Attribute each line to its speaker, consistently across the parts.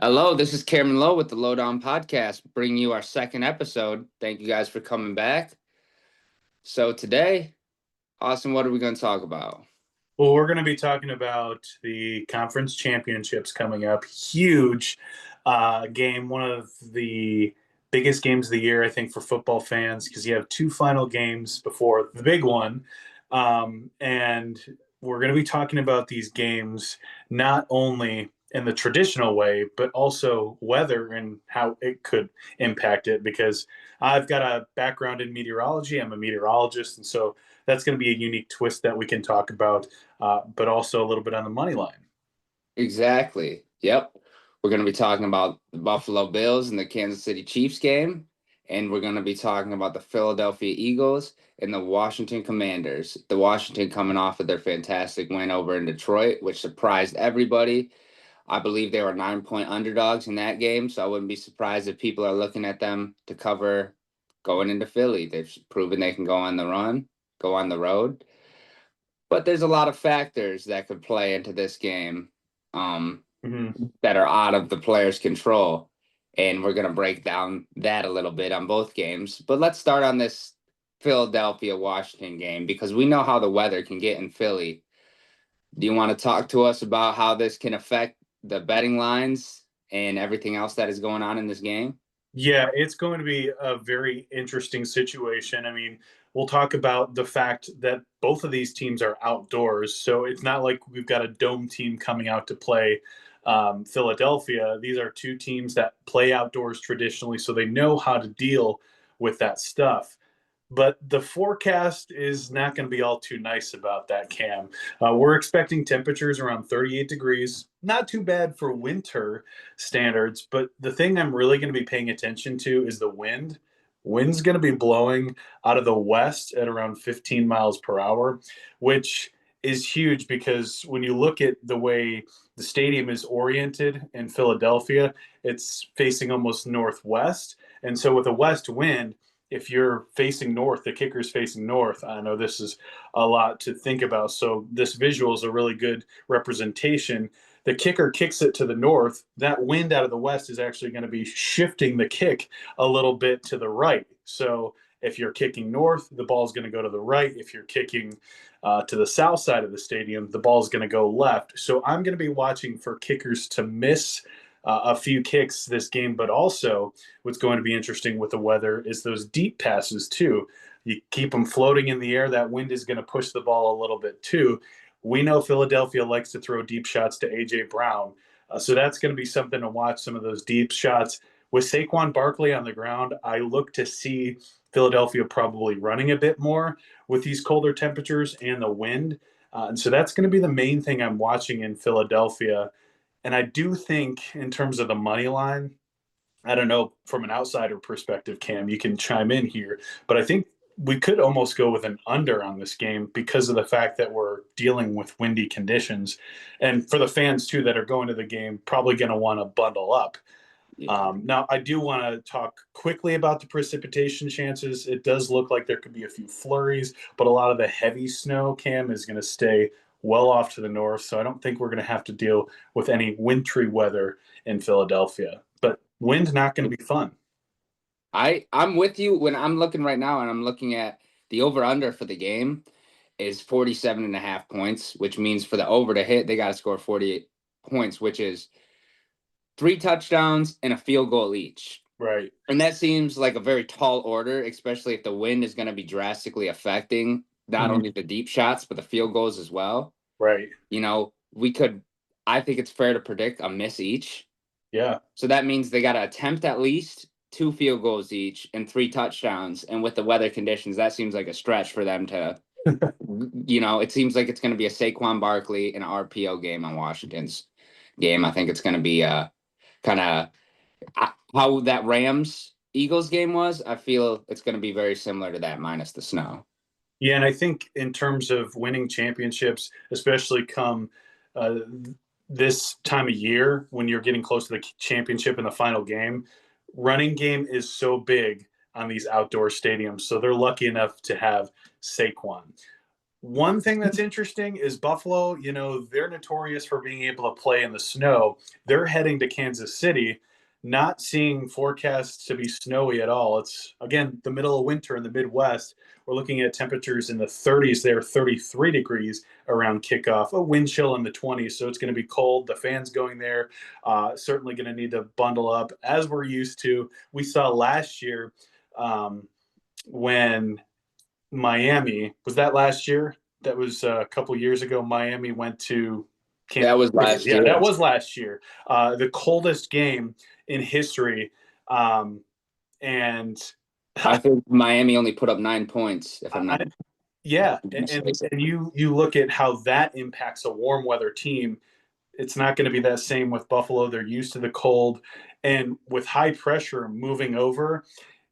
Speaker 1: Hello, this is Cameron Lowe with the Lowe Down podcast, bringing you our second episode. Thank you guys for coming back. So today, Austin, what are we going to talk about?
Speaker 2: Well, we're going to be talking about the conference championships coming up. Huge game, one of the biggest games of the year, I think, for football fans, because you have two final games before the big one. And we're going to be talking about these games not only in the traditional way, but also weather and how it could impact it. Because I've got a background in meteorology, I'm a meteorologist, and so that's going to be a unique twist that we can talk about, but also a little bit on the money line.
Speaker 1: Exactly. Yep. We're going to be talking about the Buffalo Bills and the Kansas City Chiefs game. And we're going to be talking about the Philadelphia Eagles and the Washington Commanders. The Washington coming off of their fantastic win over in Detroit, which surprised everybody. I believe they were 9-point underdogs in that game, so I wouldn't be surprised if people are looking at them to cover going into Philly. They've proven they can go on the run, go on the road. But there's a lot of factors that could play into this game that are out of the player's control. And we're going to break down that a little bit on both games. But let's start on this Philadelphia-Washington game because we know how the weather can get in Philly. Do you want to talk to us about how this can affect the betting lines and everything else that is going on in this game?
Speaker 2: Yeah, it's going to be a very interesting situation. I mean, we'll talk about the fact that both of these teams are outdoors. So it's not like we've got a dome team coming out to play Philadelphia. These are two teams that play outdoors traditionally, so they know how to deal with that stuff. But the forecast is not going to be all too nice about that, Cam. We're expecting temperatures around 38 degrees. Not too bad for winter standards, but the thing I'm really going to be paying attention to is the wind. Wind's going to be blowing out of the west at around 15 miles per hour, which is huge because when you look at the way the stadium is oriented in Philadelphia, it's facing almost northwest. And so with a west wind, if you're facing north, the kicker's facing north. I know this is a lot to think about. So this visual is a really good representation. The kicker kicks it to the north. That wind out of the west is actually going to be shifting the kick a little bit to the right. So if you're kicking north, the ball is going to go to the right. If you're kicking to the south side of the stadium, the ball is going to go left. So I'm going to be watching for kickers to miss a few kicks this game, but also what's going to be interesting with the weather is those deep passes too. You keep them floating in the air. That wind is going to push the ball a little bit too. We know Philadelphia likes to throw deep shots to A.J. Brown. So that's going to be something to watch, some of those deep shots. With Saquon Barkley on the ground, I look to see Philadelphia probably running a bit more with these colder temperatures and the wind. And so that's going to be the main thing I'm watching in Philadelphia. And I do think, in terms of the money line, I don't know, from an outsider perspective, Cam, you can chime in here, but I think we could almost go with an under on this game because of the fact that we're dealing with windy conditions. And for the fans, too, that are going to the game, probably going to want to bundle up. Now, I do want to talk quickly about the precipitation chances. It does look like there could be a few flurries, but a lot of the heavy snow, Cam, is going to stay well off to the north. So I don't think we're going to have to deal with any wintry weather in Philadelphia. But wind not going to be fun.
Speaker 1: I'm with you when I'm looking right now and I'm looking at the over under for the game is 47.5 points, which means for the over to hit, they got to score 48 points, which is 3 touchdowns and a field goal each.
Speaker 2: Right.
Speaker 1: And that seems like a very tall order, especially if the wind is going to be drastically affecting not only the deep shots, but the field goals as well.
Speaker 2: Right.
Speaker 1: You know, I think it's fair to predict a miss each.
Speaker 2: Yeah.
Speaker 1: So that means they got to attempt at least 2 field goals each and 3 touchdowns. And with the weather conditions, that seems like a stretch for them to, it seems like it's going to be a Saquon Barkley and RPO game on Washington's game. I think it's going to be kind of how that Rams Eagles game was. I feel it's going to be very similar to that minus the snow.
Speaker 2: Yeah, and I think in terms of winning championships, especially come uh, this time of year when you're getting close to the championship in the final game, running game is so big on these outdoor stadiums. So they're lucky enough to have Saquon. One thing that's interesting is Buffalo, they're notorious for being able to play in the snow. They're heading to Kansas City, not seeing forecasts to be snowy at all. It's, again, the middle of winter in the Midwest. We're looking at temperatures in the 30s there, 33 degrees around kickoff, a wind chill in the 20s. So it's going to be cold. The fans going there certainly going to need to bundle up as we're used to. We saw last year when Miami, was that last year? That was a couple years ago. Miami went to
Speaker 1: That
Speaker 2: Kansas
Speaker 1: was
Speaker 2: City.
Speaker 1: last
Speaker 2: Yeah,
Speaker 1: year.
Speaker 2: that was last year. The coldest game in history. Um, and
Speaker 1: I think Miami only put up 9 points, if I'm
Speaker 2: I,
Speaker 1: not
Speaker 2: yeah,
Speaker 1: mistaken.
Speaker 2: and you look at how that impacts a warm weather team. It's not going to be that same with Buffalo. They're used to the cold, and with high pressure moving over,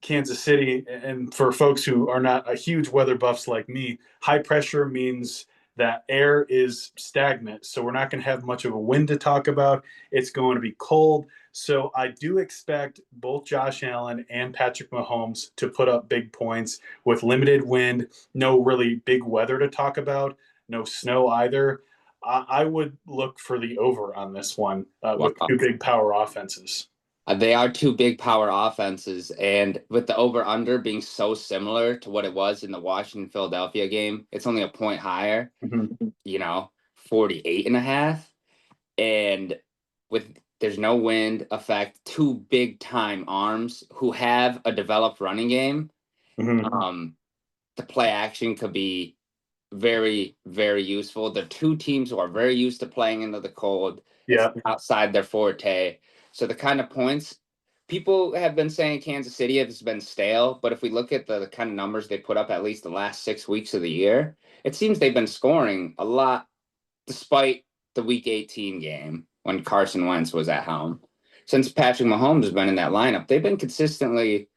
Speaker 2: Kansas City, and for folks who are not a huge weather buffs like me, high pressure means that air is stagnant. So we're not going to have much of a wind to talk about. It's going to be cold. So I do expect both Josh Allen and Patrick Mahomes to put up big points with limited wind, no really big weather to talk about, no snow either. I would look for the over on this one with
Speaker 1: Wow.
Speaker 2: two big power offenses.
Speaker 1: They are two big power offenses, and with the over under being so similar to what it was in the Washington Philadelphia game, it's only a point higher,
Speaker 2: Mm-hmm.
Speaker 1: 48 and a half. And with there's no wind effect, two big time arms who have a developed running game.
Speaker 2: Mm-hmm.
Speaker 1: The play action could be very, very useful. The two teams who are very used to playing into the cold. It's
Speaker 2: Yeah.
Speaker 1: outside their forte. So the kind of points people have been saying Kansas City has been stale, but if we look at the kind of numbers they put up at least the last 6 weeks of the year, it seems they've been scoring a lot despite the Week 18 game when Carson Wentz was at home. Since Patrick Mahomes has been in that lineup, they've been consistently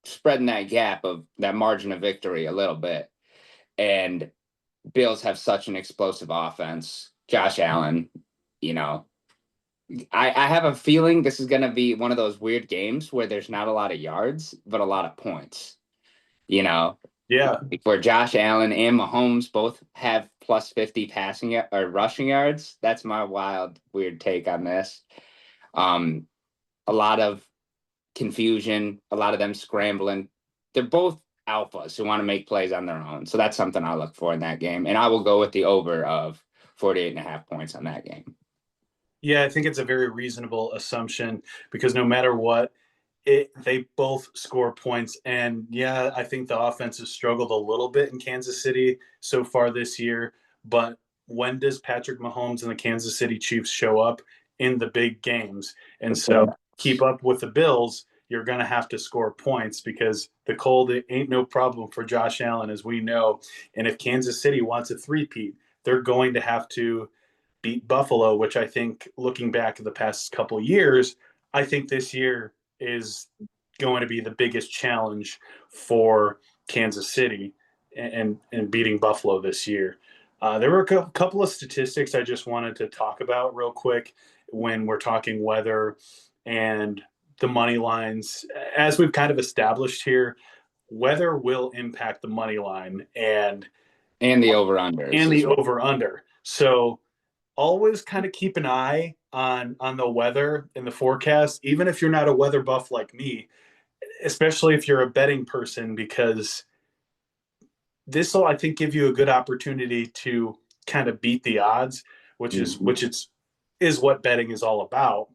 Speaker 1: spreading that gap of that margin of victory a little bit. And Bills have such an explosive offense. Josh Allen, you know, I have a feeling this is going to be one of those weird games where there's not a lot of yards, but a lot of points, you know,
Speaker 2: Yeah.
Speaker 1: where Josh Allen and Mahomes both have plus 50 passing or rushing yards. That's my wild, weird take on this. A lot of confusion, a lot of them scrambling. They're both alphas who want to make plays on their own. So that's something I look for in that game. And I will go with the over of 48 and a half points on that game.
Speaker 2: Yeah, I think it's a very reasonable assumption because no matter what, they both score points. And yeah, I think the offense has struggled a little bit in Kansas City so far this year. But when does Patrick Mahomes and the Kansas City Chiefs show up in the big games? And so keep up with the Bills, you're going to have to score points because the cold it ain't no problem for Josh Allen, as we know. And if Kansas City wants a three-peat, they're going to have to beat Buffalo, which I think looking back at the past couple of years, I think this year is going to be the biggest challenge for Kansas City and beating Buffalo this year. There were a couple of statistics I just wanted to talk about real quick when we're talking weather and the money lines. As we've kind of established here, weather will impact the money line
Speaker 1: And the over-unders
Speaker 2: the
Speaker 1: as well.
Speaker 2: over under. So always kind of keep an eye on the weather in the forecast, even if you're not a weather buff like me, especially if you're a betting person, because this will, I think, give you a good opportunity to kind of beat the odds, which is what betting is all about.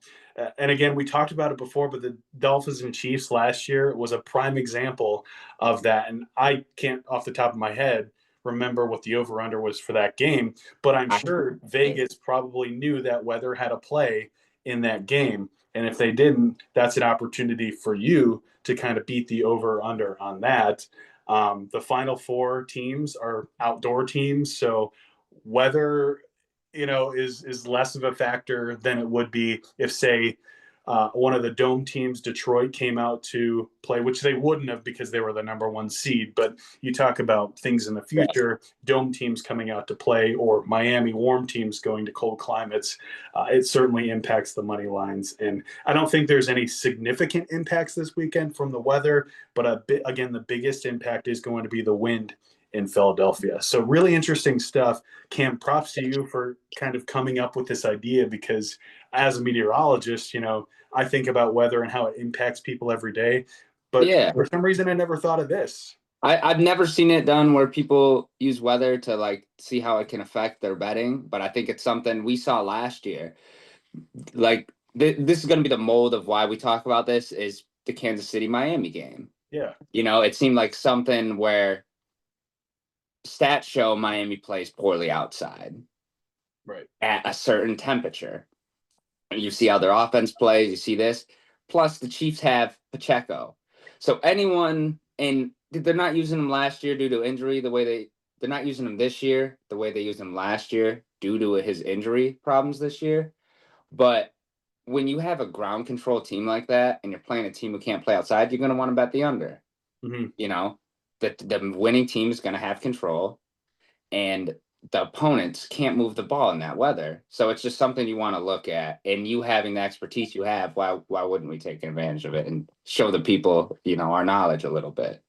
Speaker 2: And again, we talked about it before, but the Dolphins and Chiefs last year was a prime example of that. And I can't, off the top of my head, remember what the over under was for that game, but I'm sure Vegas probably knew that weather had a play in that game. And if they didn't, that's an opportunity for you to kind of beat the over under on that. The final four teams are outdoor teams, so weather, is less of a factor than it would be if, say, one of the dome teams, Detroit, came out to play, which they wouldn't have because they were the number one seed. But you talk about things in the future, dome teams coming out to play, or Miami warm teams going to cold climates. It certainly impacts the money lines. And I don't think there's any significant impacts this weekend from the weather. But again, the biggest impact is going to be the wind in Philadelphia. So really interesting stuff. Cam, props to you for kind of coming up with this idea, because as a meteorologist, I think about weather and how it impacts people every day. But
Speaker 1: Yeah.
Speaker 2: for some reason, I never thought of this.
Speaker 1: I've never seen it done where people use weather to like see how it can affect their betting, but I think it's something we saw last year. Like this is going to be the mold of why we talk about this is the Kansas City Miami game.
Speaker 2: Yeah.
Speaker 1: It seemed like something where stats show Miami plays poorly outside
Speaker 2: Right.
Speaker 1: at a certain temperature. You see how their offense plays, you see this. Plus, the Chiefs have Pacheco. So anyone, and they're not using him last year due to injury they're not using him this year the way they used him last year due to his injury problems this year. But when you have a ground control team like that and you're playing a team who can't play outside, you're going to want to bet the under.
Speaker 2: Mm-hmm.
Speaker 1: The winning team is going to have control, and the opponents can't move the ball in that weather. So it's just something you want to look at. And you having the expertise you have, why wouldn't we take advantage of it and show the people, our knowledge a little bit?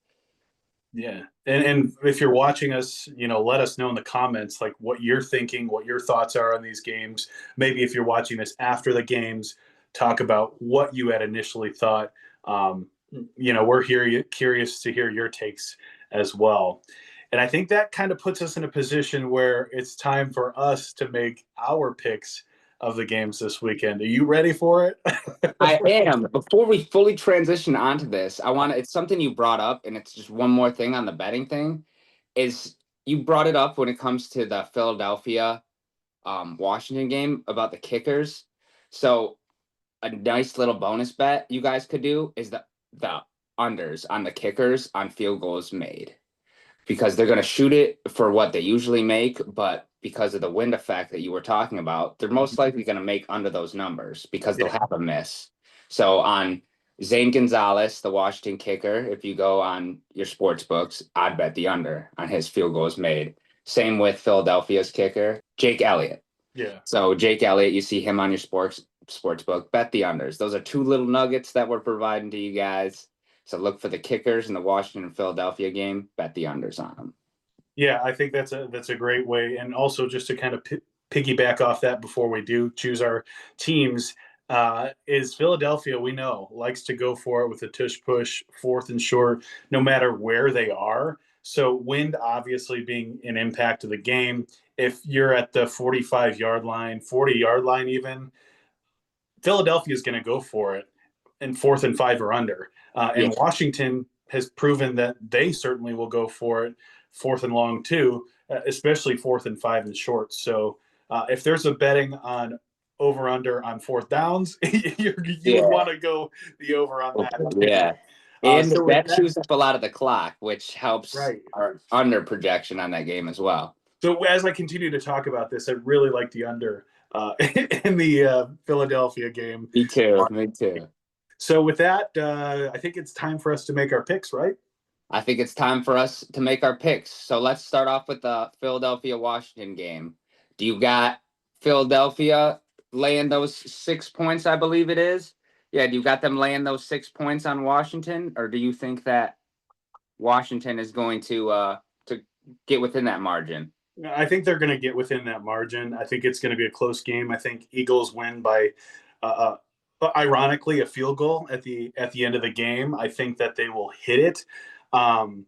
Speaker 2: Yeah. And if you're watching us, let us know in the comments like what you're thinking, what your thoughts are on these games. Maybe if you're watching this after the games, talk about what you had initially thought. We're here curious to hear your takes as well. And I think that kind of puts us in a position where it's time for us to make our picks of the games this weekend. Are you ready for it?
Speaker 1: I am. Before we fully transition onto this, it's something you brought up, and it's just one more thing on the betting thing, is you brought it up when it comes to the Philadelphia Washington game about the kickers. So a nice little bonus bet you guys could do is the unders on the kickers on field goals made, because they're going to shoot it for what they usually make, but because of the wind effect that you were talking about, they're most likely going to make under those numbers because they'll have a miss. So on Zane Gonzalez, the Washington kicker, if you go on your sports books, I'd bet the under on his field goals made. Same with Philadelphia's kicker, Jake Elliott.
Speaker 2: Yeah.
Speaker 1: So Jake Elliott, you see him on your sports book, bet the unders. Those are two little nuggets that we're providing to you guys. So look for the kickers in the Washington and Philadelphia game, bet the unders on them.
Speaker 2: Yeah, I think that's a great way. And also just to kind of piggyback off that before we do choose our teams, is Philadelphia, we know, likes to go for it with a tush push, fourth and short, no matter where they are. So wind obviously being an impact of the game. If you're at the 45-yard line, 40-yard line even, Philadelphia is going to go for it and 4th and 5 or under. And Washington has proven that they certainly will go for it 4th and long too, especially 4th and 5 and short. So if there's a betting on over under on 4th downs, you would want to go the over on that.
Speaker 1: Yeah. And
Speaker 2: So
Speaker 1: that chews up a lot of the clock, which helps
Speaker 2: right.
Speaker 1: our under projection on that game as well.
Speaker 2: So as I continue to talk about this, I really like the under in the Philadelphia game.
Speaker 1: Me too. Me too.
Speaker 2: So with that, I think it's time for us to make our picks, right?
Speaker 1: I think it's time for us to make our picks. So let's start off with the Philadelphia-Washington game. Do you got Philadelphia laying those 6 points, I believe it is? Yeah, do you got them laying those 6 points on Washington? Or do you think that Washington is going to get within that margin?
Speaker 2: I think they're going to get within that margin. I think it's going to be a close game. I think Eagles win by, ironically, a field goal at the end of the game. I think that they will hit it, and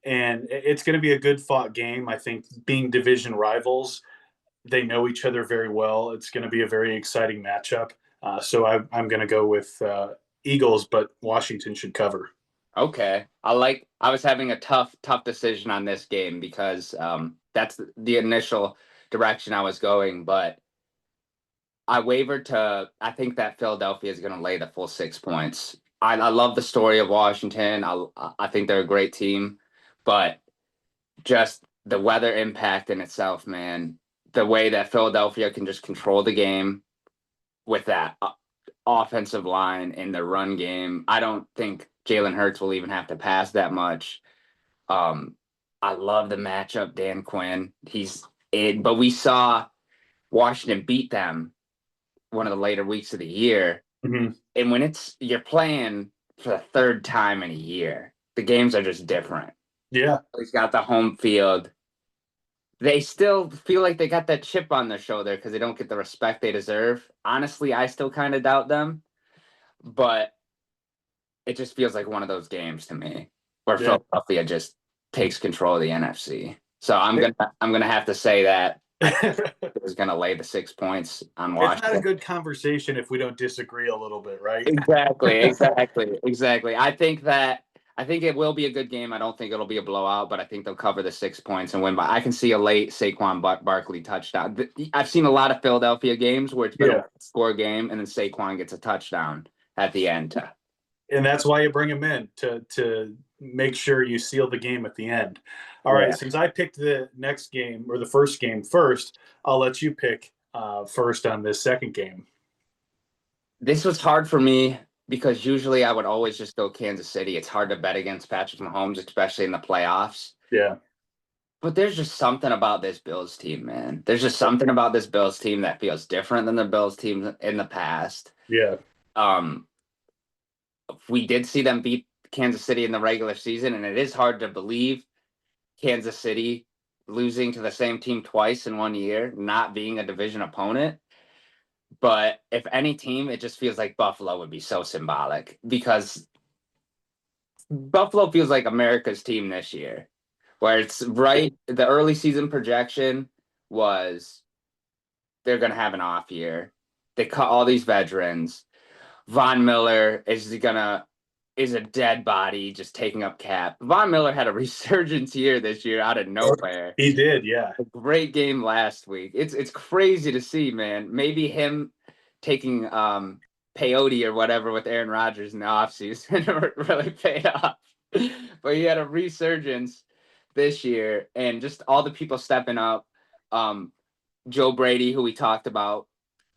Speaker 2: it's going to be a good fought game. I think being division rivals, they know each other very well. It's going to be a very exciting matchup. So I'm going to go with Eagles, but Washington should cover.
Speaker 1: Okay. I was having a tough decision on this game because that's the initial direction I was going, but I wavered to I think that Philadelphia is going to lay the full 6 points. I love the story of Washington. I think they're a great team, but just the weather impact in itself, man, the way that Philadelphia can just control the game with that offensive line in the run game. I don't think Jalen Hurts will even have to pass that much. I love the matchup, Dan Quinn. But we saw Washington beat them one of the later weeks of the year.
Speaker 2: Mm-hmm.
Speaker 1: And when you're playing for the third time in a year, the games are just different.
Speaker 2: Yeah.
Speaker 1: He's got the home field. They still feel like they got that chip on their shoulder because they don't get the respect they deserve. Honestly, I still kind of doubt them, but it just feels like one of those games to me where
Speaker 2: Yeah.
Speaker 1: Philadelphia just takes control of the NFC. So I'm gonna have to say that I was gonna lay the 6 points on
Speaker 2: It's not a
Speaker 1: Washington.
Speaker 2: good conversation if we don't disagree a little bit, right?
Speaker 1: Exactly. I think it will be a good game. I don't think it'll be a blowout, but I think they'll cover the 6 points and win. But I can see a late Saquon Barkley touchdown. I've seen a lot of Philadelphia games where it's been
Speaker 2: Yeah.
Speaker 1: a score game and then Saquon gets a touchdown at the end.
Speaker 2: And that's why you bring him in to make sure you seal the game at the end. All right,
Speaker 1: Yeah.
Speaker 2: since I picked the next game or the first game first, I'll let you pick first on this second game.
Speaker 1: This was hard for me because usually I would always just go Kansas City. It's hard to bet against Patrick Mahomes, especially in the playoffs.
Speaker 2: Yeah.
Speaker 1: But there's just something about this Bills team, man. There's just something about this Bills team that feels different than the Bills team in the past.
Speaker 2: Yeah.
Speaker 1: Um, we did see them beat Kansas City in the regular season, and it is hard to believe Kansas City losing to the same team twice in 1 year, not being a division opponent. But if any team, it just feels like Buffalo would be so symbolic because Buffalo feels like America's team this year, where it's right. The early season projection was they're going to have an off year. They cut all these veterans. Von Miller is a dead body just taking up cap. Von Miller had a resurgence year this year out of nowhere.
Speaker 2: He did, yeah.
Speaker 1: A great game last week. It's crazy to see, man. Maybe him taking peyote or whatever with Aaron Rodgers in the offseason really paid off. But he had a resurgence this year and just all the people stepping up. Joe Brady, who we talked about,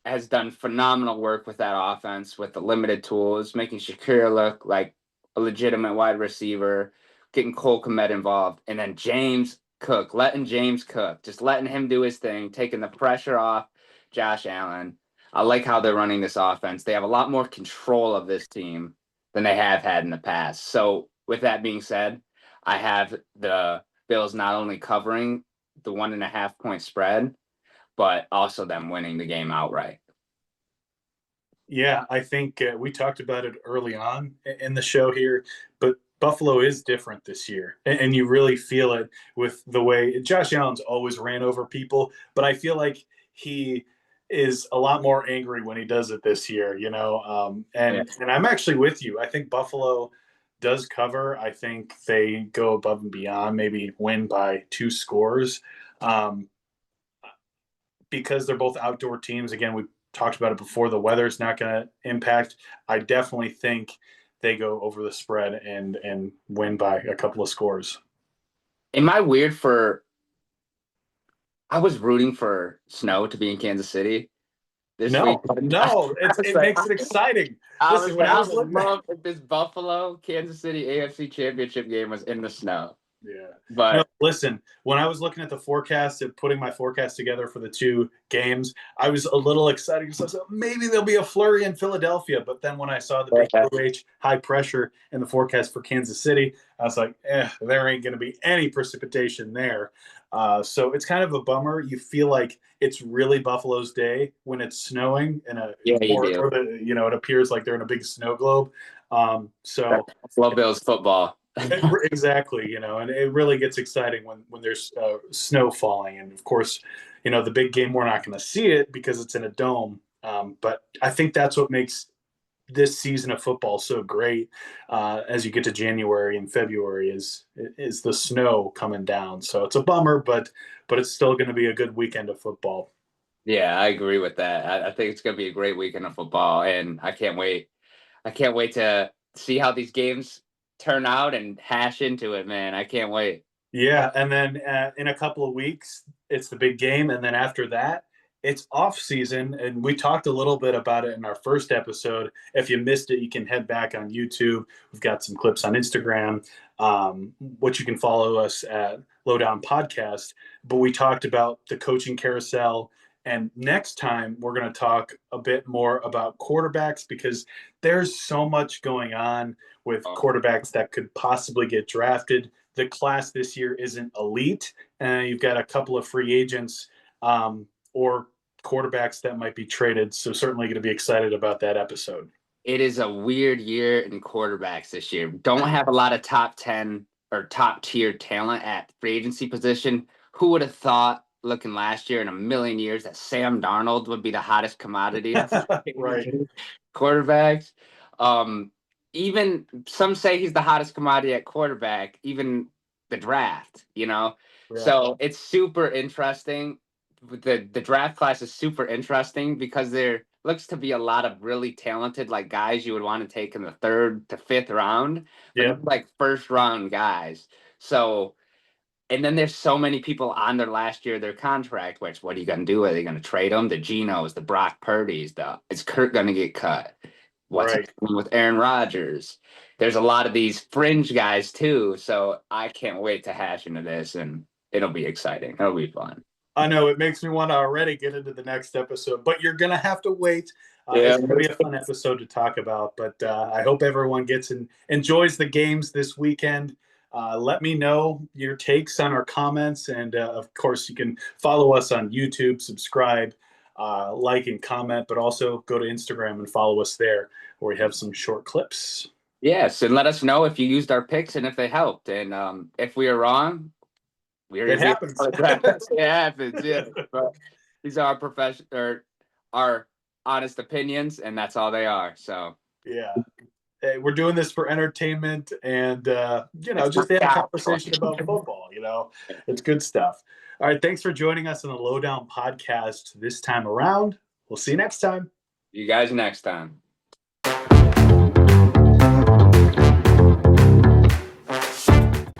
Speaker 1: has done phenomenal work with that offense with the limited tools, making Shakira look like a legitimate wide receiver, getting Cole Kmet involved, and then James Cook, letting James Cook, just letting him do his thing, taking the pressure off Josh Allen. I like how they're running this offense. They have a lot more control of this team than they have had in the past. So, with that being said, I have the Bills not only covering the 1.5 point spread, but also them winning the game outright.
Speaker 2: Yeah, I think we talked about it early on in the show here, but Buffalo is different this year. And you really feel it with the way Josh Allen's always ran over people, but I feel like he is a lot more angry when he does it this year, you know.
Speaker 1: Yeah.
Speaker 2: And I'm actually with you. I think Buffalo does cover. I think they go above and beyond, maybe win by 2 scores. Um, because they're both outdoor teams. Again, we talked about it before. The weather's not going to impact. I definitely think they go over the spread and win by a couple of scores.
Speaker 1: Am I weird for I was rooting for snow to be in Kansas City this week.
Speaker 2: No, no,
Speaker 1: I was
Speaker 2: it
Speaker 1: like,
Speaker 2: makes it exciting.
Speaker 1: I was
Speaker 2: Listen, when
Speaker 1: like,
Speaker 2: I
Speaker 1: I
Speaker 2: was
Speaker 1: would
Speaker 2: looking at
Speaker 1: love if this Buffalo Kansas City AFC Championship game was in the snow.
Speaker 2: yeah. No,
Speaker 1: But
Speaker 2: listen, when I was looking at the forecast and putting my forecast together for the 2 games, I was a little excited because I thought maybe there'll be a flurry in Philadelphia. But then when I saw the big OH high pressure in the forecast for Kansas City, I was like, there ain't going to be any precipitation there. So it's kind of a bummer. You feel like it's really Buffalo's day when it's snowing
Speaker 1: yeah, you
Speaker 2: or
Speaker 1: do.
Speaker 2: it appears like they're in a big snow globe. So
Speaker 1: Buffalo Bills football.
Speaker 2: exactly, and it really gets exciting when there's snow falling, and of course, the big game we're not going to see it because it's in a dome. But I think that's what makes this season of football so great. As you get to January and February, is the snow coming down? So it's a bummer, but it's still going to be a good weekend of football.
Speaker 1: Yeah, I agree with that. I think it's going to be a great weekend of football, and I can't wait. I can't wait to see how these games turn out and hash into it, man. I can't wait.
Speaker 2: Yeah, and then in a couple of weeks, it's the big game, and then after that, it's off season. And we talked a little bit about it in our first episode. If you missed it, you can head back on YouTube. We've got some clips on Instagram, which you can follow us at Lowe Down Podcast. But we talked about the coaching carousel. And next time, we're going to talk a bit more about quarterbacks because there's so much going on with
Speaker 1: Oh,
Speaker 2: quarterbacks that could possibly get drafted the class this year isn't elite, and you've got a couple of free agents or quarterbacks that might be traded. So certainly going to be excited about that episode.
Speaker 1: It is a weird year in quarterbacks this year. Don't have a lot of top 10 or top tier talent at free agency position. Who would have thought looking last year in a million years that Sam Darnold would be the hottest commodity
Speaker 2: Right.
Speaker 1: quarterbacks? Even some say he's the hottest commodity at quarterback, even the draft,
Speaker 2: Yeah.
Speaker 1: So it's super interesting. The draft class is super interesting because there looks to be a lot of really talented like guys you would want to take in the 3rd to 5th round, but
Speaker 2: Yeah.
Speaker 1: like 1st round guys. So, and then there's so many people on their last year of their contract. Which what are you gonna do? Are they gonna trade them? The Genos, the Brock Purdy's, is Kurt gonna get cut? What's
Speaker 2: Right.
Speaker 1: happening with Aaron Rodgers? There's a lot of these fringe guys too. So I can't wait to hash into this, and it'll be exciting. It'll be fun.
Speaker 2: I know it makes me want to already get into the next episode, but you're going to have to wait.
Speaker 1: Yeah.
Speaker 2: It's going to be a fun episode to talk about, but I hope everyone gets and enjoys the games this weekend. Let me know your takes on our comments. And of course, you can follow us on YouTube, subscribe, like, and comment, but also go to Instagram and follow us there where we have some short clips.
Speaker 1: Yes, and let us know if you used our picks and if they helped. And if we are wrong,
Speaker 2: It happens.
Speaker 1: It happens, yeah. But these are our profession or our honest opinions, and that's all they are. So
Speaker 2: Yeah. Hey, we're doing this for entertainment and
Speaker 1: It's
Speaker 2: just to have a
Speaker 1: not
Speaker 2: conversation about football. It's good stuff. All right, thanks for joining us on the Lowe Down podcast this time around. We'll see you next time.
Speaker 1: you guys next time.